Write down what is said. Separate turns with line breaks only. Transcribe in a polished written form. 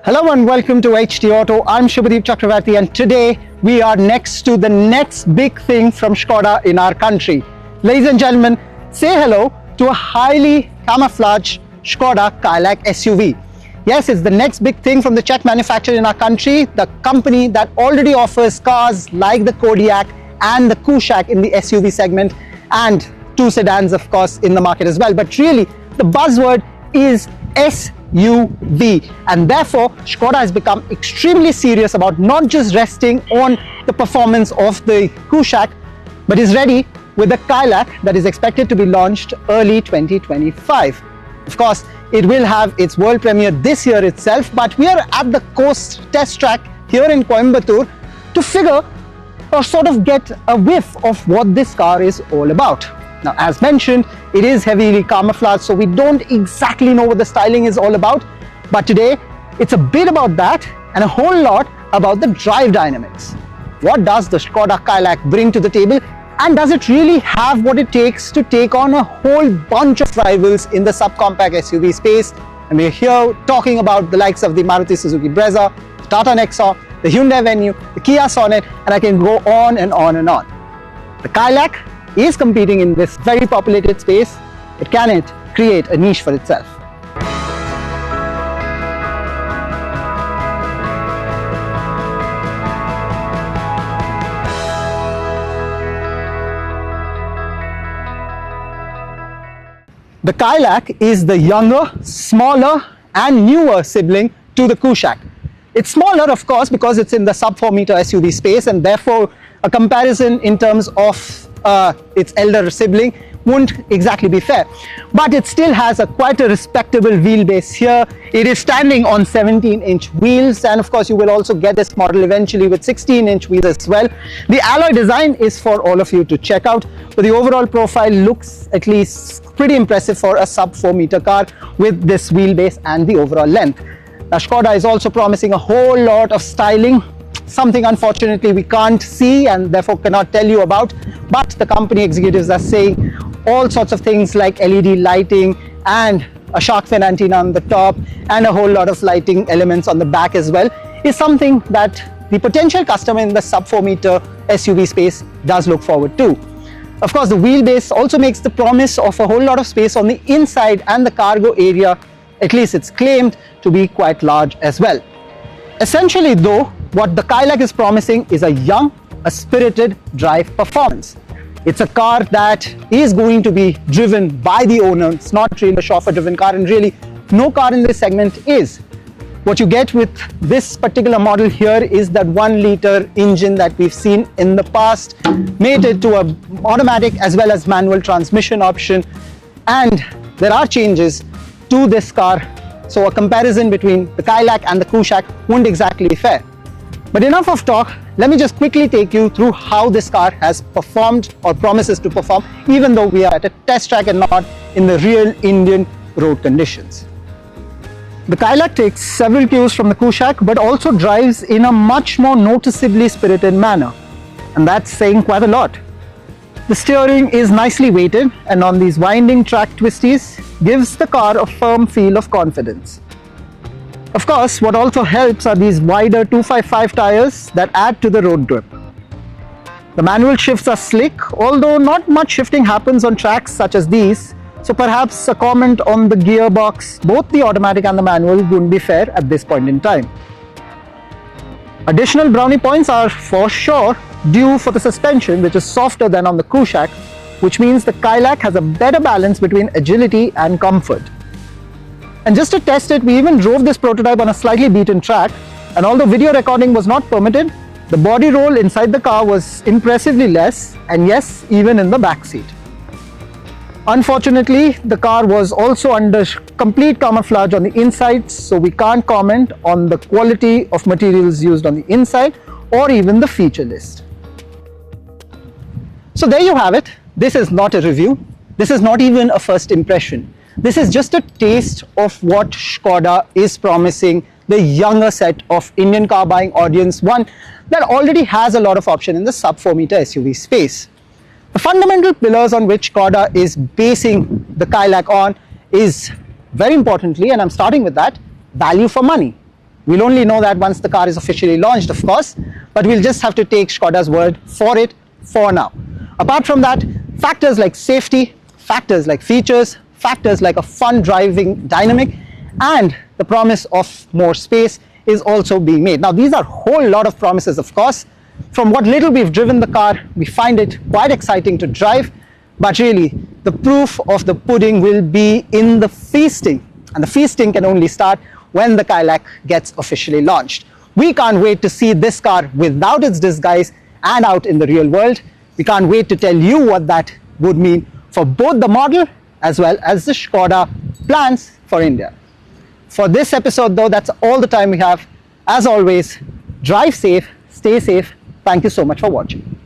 Hello and welcome to HT Auto. I'm Shubhadeep Chakravarti and today we are next to the next big thing from Skoda in our country. Ladies and gentlemen, say hello to a highly camouflaged Skoda Kylaq SUV. Yes, it's the next big thing from the Czech manufacturer in our country, the company that already offers cars like the Kodiaq and the Kylaq in the SUV segment, and two sedans of course in the market as well. But really the buzzword is SUV, and therefore Skoda has become extremely serious about not just resting on the performance of the Kylaq, but is ready with the Kylaq that is expected to be launched early 2025. Of course, it will have its world premiere this year itself, but we are at the Coast test track here in Coimbatore to figure or sort of get a whiff of what this car is all about. Now, as mentioned, it is heavily camouflaged, so we don't exactly know what the styling is all about. But today, it's a bit about that and a whole lot about the drive dynamics. What does the Skoda Kylaq bring to the table? And does it really have what it takes to take on a whole bunch of rivals in the subcompact SUV space? And we're here talking about the likes of the Maruti Brezza, the Tata Nexon, the Hyundai Venue, the Kia Sonet, and I can go on and on and on. The Kylaq is competing in this very populated space, but can it create a niche for itself? The Kylaq is the younger, smaller and newer sibling to the Kylaq. It's smaller, of course, because it's in the sub 4 meter SUV space, and therefore a comparison in terms of its elder sibling won't exactly be fair. But it still has quite a respectable wheelbase here. It is standing on 17-inch wheels, and of course you will also get this model eventually with 16-inch wheels as well. The alloy design is for all of you to check out, but the overall profile looks at least pretty impressive for a sub 4 meter car with this wheelbase and the overall length. Now, Skoda is also promising a whole lot of styling, something unfortunately we can't see and therefore cannot tell you about, but the company executives are saying all sorts of things like LED lighting and a shark fin antenna on the top and a whole lot of lighting elements on the back as well is something that the potential customer in the sub 4 meter SUV space does look forward to. Of course, the wheelbase also makes the promise of a whole lot of space on the inside, and the cargo area, at least it's claimed to be quite large as well. Essentially though, what the Kylaq is promising is a young, a spirited drive performance. It's a car that is going to be driven by the owner. It's not really a chauffeur-driven car, and really no car in this segment is. What you get with this particular model here is that 1 liter engine that we've seen in the past, mated to an automatic as well as manual transmission option, and there are changes to this car, so a comparison between the Kylaq and the Kylaq won't exactly be fair. But enough of talk, let me just quickly take you through how this car has performed or promises to perform, even though we are at a test track and not in the real Indian road conditions. The Kylaq takes several cues from the Kylaq, but also drives in a much more noticeably spirited manner, and that's saying quite a lot. The steering is nicely weighted, and on these winding track twisties gives the car a firm feel of confidence. Of course, what also helps are these wider 255 tires that add to the road grip. The manual shifts are slick, although not much shifting happens on tracks such as these, so perhaps a comment on the gearbox, both the automatic and the manual, wouldn't be fair at this point in time. Additional brownie points are for sure due for the suspension, which is softer than on the Kylaq, which means the Kylaq has a better balance between agility and comfort. And just to test it, we even drove this prototype on a slightly beaten track, and although video recording was not permitted, the body roll inside the car was impressively less, and yes, even in the back seat. Unfortunately, the car was also under complete camouflage on the inside, so we can't comment on the quality of materials used on the inside or even the feature list. So there you have it. This is not a review. This is not even a first impression. This is just a taste of what Skoda is promising the younger set of Indian car buying audience, one that already has a lot of option in the sub 4 meter SUV space. The fundamental pillars on which Skoda is basing the Kylaq on is, very importantly, and I'm starting with that, value for money. We'll only know that once the car is officially launched, of course, but we'll just have to take Skoda's word for it for now. Apart from that, factors like safety, factors like features, factors like a fun driving dynamic, and the promise of more space is also being made. Now, these are a whole lot of promises, of course. From what little we've driven the car, we find it quite exciting to drive, but really, the proof of the pudding will be in the feasting, and the feasting can only start when the Kylaq gets officially launched. We can't wait to see this car without its disguise and out in the real world. We can't wait to tell you what that would mean for both the model as well as the Skoda plans for India. For this episode though, that's all the time we have. As always, drive safe, stay safe. Thank you so much for watching.